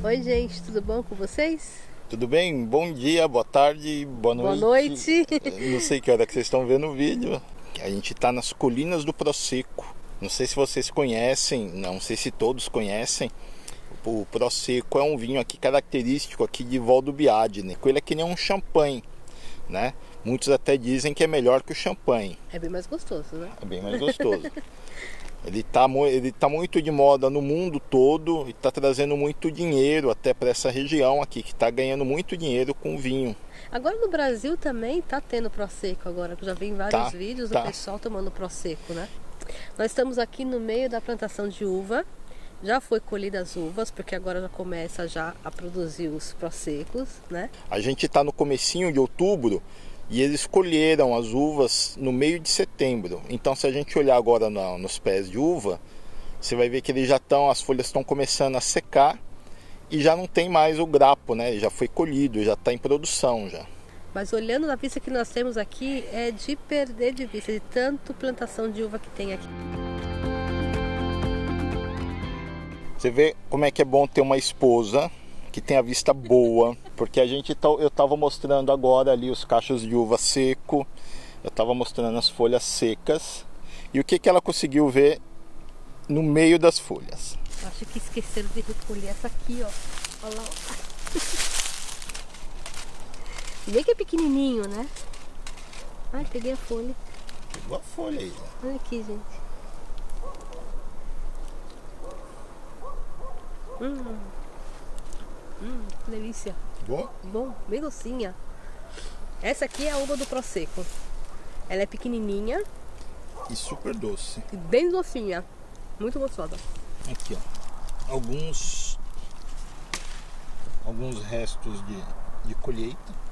Oi gente, tudo bom com vocês? Tudo bem? Bom dia, boa tarde, boa noite. Boa noite. Não sei que hora que vocês estão vendo o vídeo. A gente está nas colinas do Prosecco. Não sei se vocês conhecem, não sei se todos conhecem. O Prosecco é um vinho aqui característico aqui de Val do Biadene. Ele é que nem um champanhe, né? Muitos até dizem que é melhor que o champanhe. É bem mais gostoso, né? É bem mais gostoso. Ele tá muito de moda no mundo todo e está trazendo muito dinheiro até para essa região aqui, que está ganhando muito dinheiro com vinho. Agora no Brasil também tá tendo Prosecco agora, que eu já vi em vários vídeos do pessoal tomando Prosecco, né? Nós estamos aqui no meio da plantação de uva. Já foi colhida as uvas, porque agora já começa já a produzir os Proseccos, né? A gente está no comecinho de outubro e eles colheram as uvas no meio de setembro. Então, se a gente olhar agora nos pés de uva, você vai ver que eles as folhas estão começando a secar e já não tem mais o grapo, né? Já foi colhido, já está em produção já. Mas olhando na vista que nós temos aqui, é de perder de vista, de tanto plantação de uva que tem aqui. Você vê como é que é bom ter uma esposa que tem a vista boa, porque eu estava mostrando agora ali os cachos de uva seco, eu estava mostrando as folhas secas, e o que ela conseguiu ver no meio das folhas? Acho que esqueceram de recolher essa aqui, ó. Olha lá, ó. Vê que é pequenininho, né? Ai, peguei a folha. Pegou a folha aí. Olha aqui, gente. Que delícia. Bom? Bom, bem docinha. Essa aqui é a uva do Prosecco. Ela é pequenininha. E super doce. E bem docinha. Muito gostosa. Aqui, ó. Alguns restos de colheita.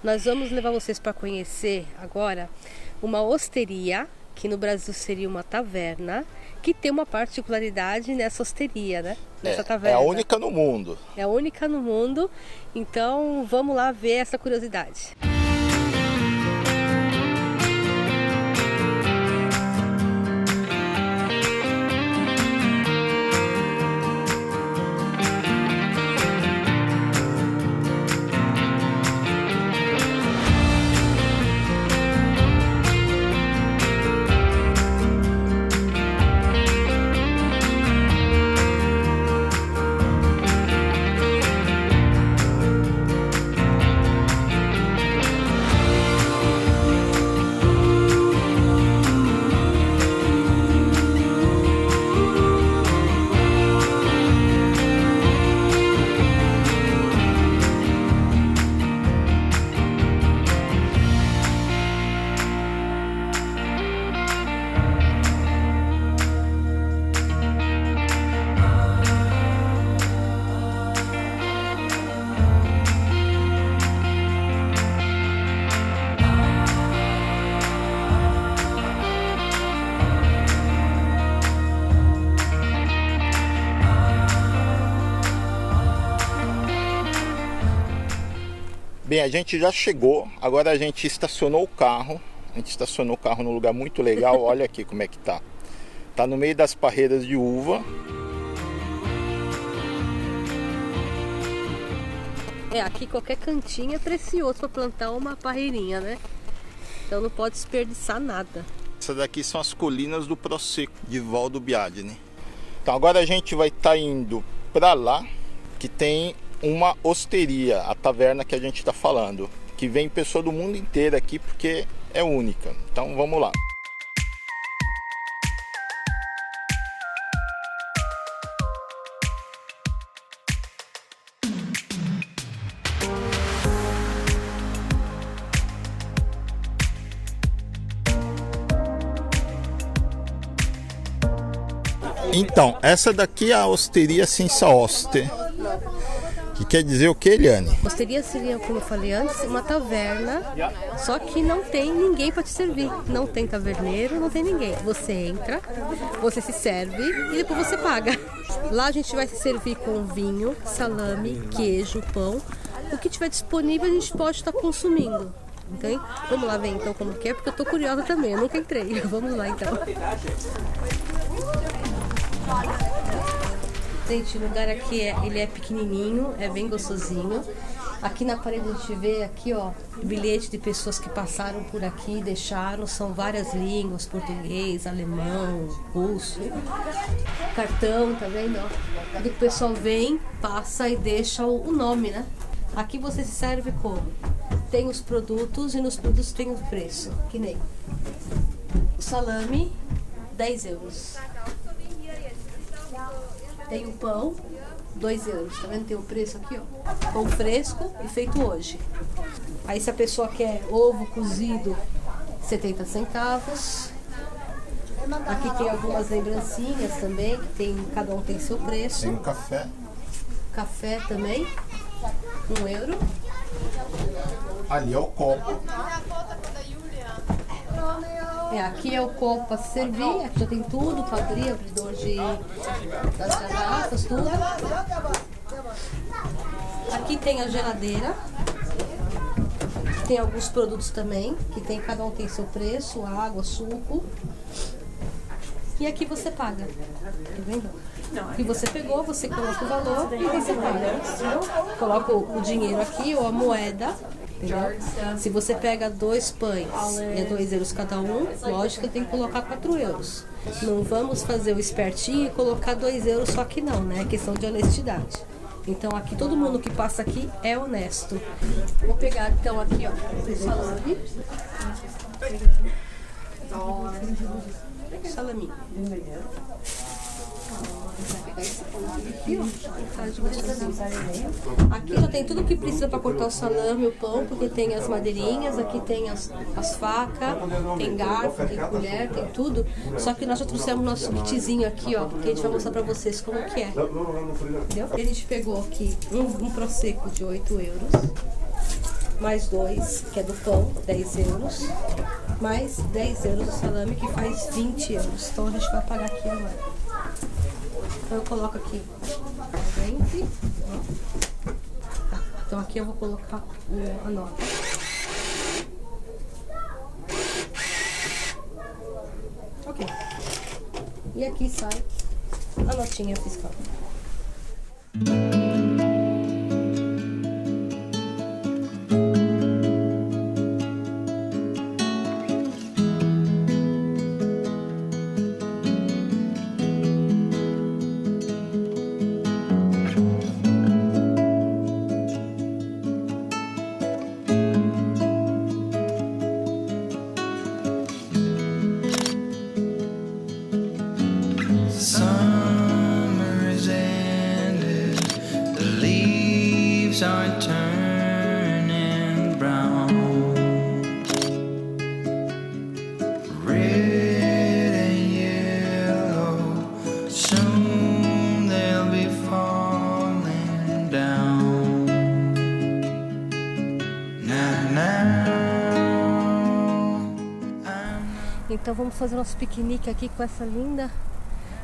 Nós vamos levar vocês para conhecer agora uma osteria, que no Brasil seria uma taverna, que tem uma particularidade nessa osteria, né? Nessa taverna. É a única no mundo. É a única no mundo, então vamos lá ver essa curiosidade. Bem, a gente já chegou, agora a gente estacionou o carro. A gente estacionou o carro num lugar muito legal, olha aqui como é que tá. Tá no meio das parreiras de uva. Aqui qualquer cantinho é precioso para plantar uma parreirinha, né? Então não pode desperdiçar nada. Essas daqui são as colinas do Prosecco de Val do Biadene. Então agora a gente vai estar indo para lá, que tem uma osteria, a taverna que a gente está falando, que vem pessoa do mundo inteiro aqui porque é única. Então vamos lá. Então, essa daqui é a Osteria Senza Oste. Que quer dizer o que, Eliane? Osteria seria, como eu falei antes, uma taverna, só que não tem ninguém para te servir. Não tem taverneiro, não tem ninguém. Você entra, você se serve e depois você paga. Lá a gente vai se servir com vinho, salame, queijo, pão. O que tiver disponível a gente pode estar consumindo. Então, vamos lá ver então como que é, porque eu tô curiosa também, eu nunca entrei. Vamos lá então. Gente, o lugar aqui ele é pequenininho, é bem gostosinho. Aqui na parede a gente vê aqui, ó, bilhete de pessoas que passaram por aqui e deixaram. São várias línguas, português, alemão, russo. Cartão, tá vendo? Ó? Aqui o pessoal vem, passa e deixa o nome, né? Aqui você se serve como? Tem os produtos e nos produtos tem o preço. Que nem o salame, 10 euros. Tem o pão, 2 euros, tá vendo? Tem o preço aqui, ó. Pão fresco e feito hoje. Aí se a pessoa quer ovo cozido, 70 centavos. Aqui tem algumas lembrancinhas também, que tem, cada um tem seu preço. Tem um café. Café também, 1 euro. Ali é o copo. Aqui é o copo para servir, aqui já tem tudo para abrir, abridor das garrafas, tudo. Aqui tem a geladeira, tem alguns produtos também, que tem, cada um tem seu preço, água, suco. E aqui você paga, tá vendo? Que você pegou, você coloca o valor e você paga. Coloca o dinheiro aqui ou a moeda. Entendeu? Se você pega 2 pães, é 2 euros cada um, lógico que tem que colocar 4 euros. Não vamos fazer o espertinho e colocar 2 euros só que não, né? É questão de honestidade. Então aqui todo mundo que passa aqui é honesto. Vou pegar então aqui, ó, o salame. Salaminho. Aqui já tem tudo o que precisa para cortar o salame, o pão, porque tem as madeirinhas, aqui tem as facas, tem garfo, tem colher, tem tudo. Só que nós já trouxemos nosso kitzinho aqui, ó, que a gente vai mostrar para vocês como que é. Entendeu? A gente pegou aqui um prosecco de 8 euros, mais 2, que é do pão, 10 euros, mais 10 euros do salame, que faz 20 euros. Então a gente vai pagar aqui agora. Então eu coloco aqui 20. Tá, então aqui eu vou colocar a nota. Ok. E aqui sai a notinha fiscal. Are turning brown, red and yellow, soon they'll be falling down. Então vamos fazer nosso piquenique aqui com essa linda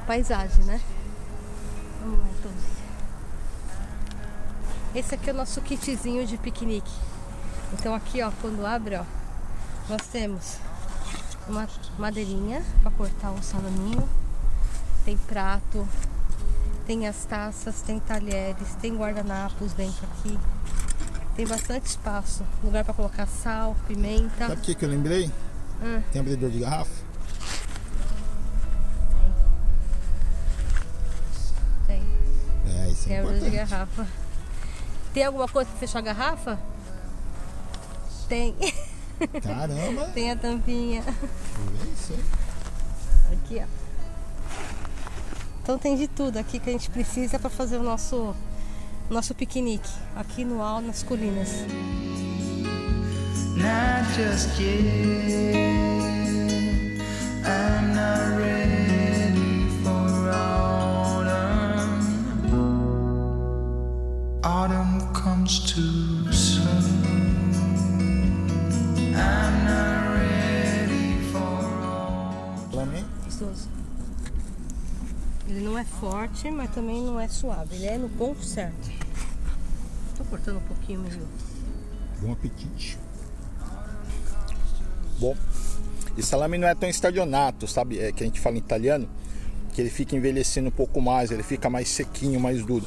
paisagem, né? Vamos lá então. Esse aqui é o nosso kitzinho de piquenique. Então aqui, ó, quando abre, ó, nós temos uma madeirinha para cortar o salaminho, tem prato, tem as taças, tem talheres, tem guardanapos dentro aqui. Tem bastante espaço, lugar para colocar sal, pimenta. Sabe o que eu lembrei? Tem abridor de garrafa? Quebra de garrafa. Tem alguma coisa pra fechar a garrafa? Tem. Caramba! Tem a tampinha. Isso. Aqui, ó. Então tem de tudo aqui que a gente precisa para fazer o nosso piquenique aqui no alto, nas colinas. Not just yet. I'm not ready for autumn. Autumn comes too soon. I'm not ready for autumn. Gostoso. Ele não é forte, mas também não é suave. Ele é no ponto certo. Tô cortando um pouquinho mesmo. Bom apetite. Bom, e salame não é tão estagionato, sabe? É que a gente fala em italiano, que ele fica envelhecendo um pouco mais, ele fica mais sequinho, mais duro.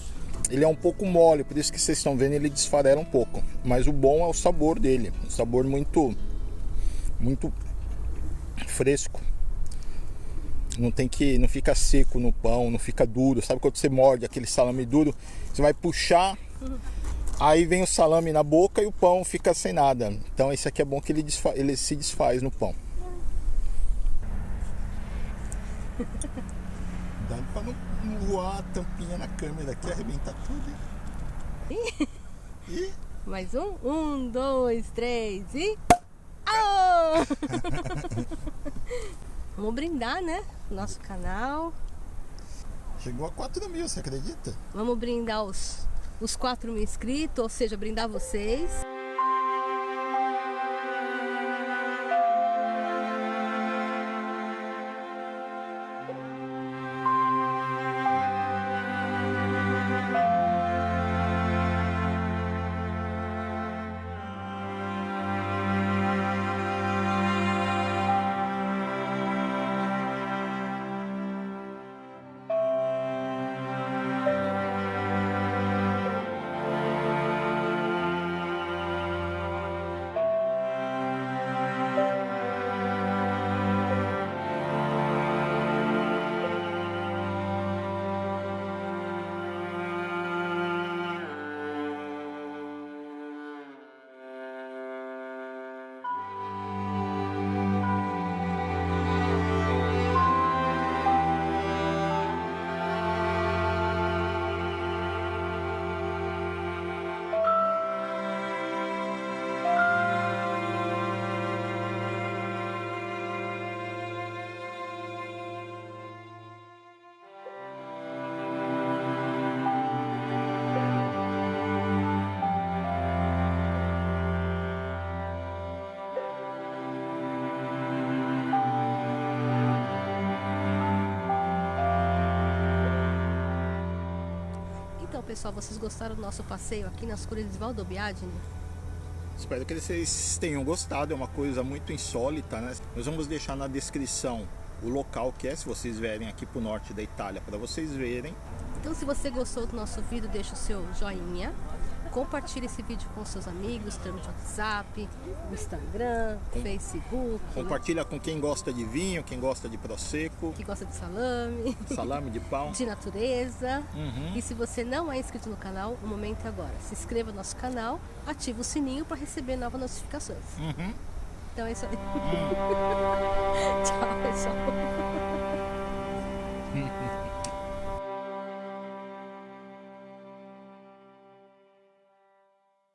Ele é um pouco mole, por isso que vocês estão vendo ele desfarela um pouco. Mas o bom é o sabor dele, um sabor muito fresco. Não fica seco no pão, não fica duro. Sabe quando você morde aquele salame duro, você vai puxar, aí vem o salame na boca e o pão fica sem nada. Então esse aqui é bom que ele se desfaz no pão. Dá pra não voar a tampinha na câmera aqui, arrebentar tudo. E? Mais um. 1, 2, 3 e... Oh! Vamos brindar, né? Nosso canal. Chegou a 4.000, você acredita? Vamos brindar os 4.000 inscritos, ou seja, brindar vocês. Então, pessoal, vocês gostaram do nosso passeio aqui nas colinas de Valdobbiadene? Espero que vocês tenham gostado, é uma coisa muito insólita, né? Nós vamos deixar na descrição o local que é, se vocês vierem aqui pro norte da Itália, para vocês verem. Então, se você gostou do nosso vídeo, deixa o seu joinha. Compartilhe esse vídeo com seus amigos, tanto no WhatsApp, no Instagram, Facebook. Compartilha com quem gosta de vinho, quem gosta de prosecco. Que gosta de salame. Salame de pão. De natureza. E se você não é inscrito no canal, o momento é agora. Se inscreva no nosso canal, ative o sininho para receber novas notificações. Então é isso aí. Tchau, pessoal.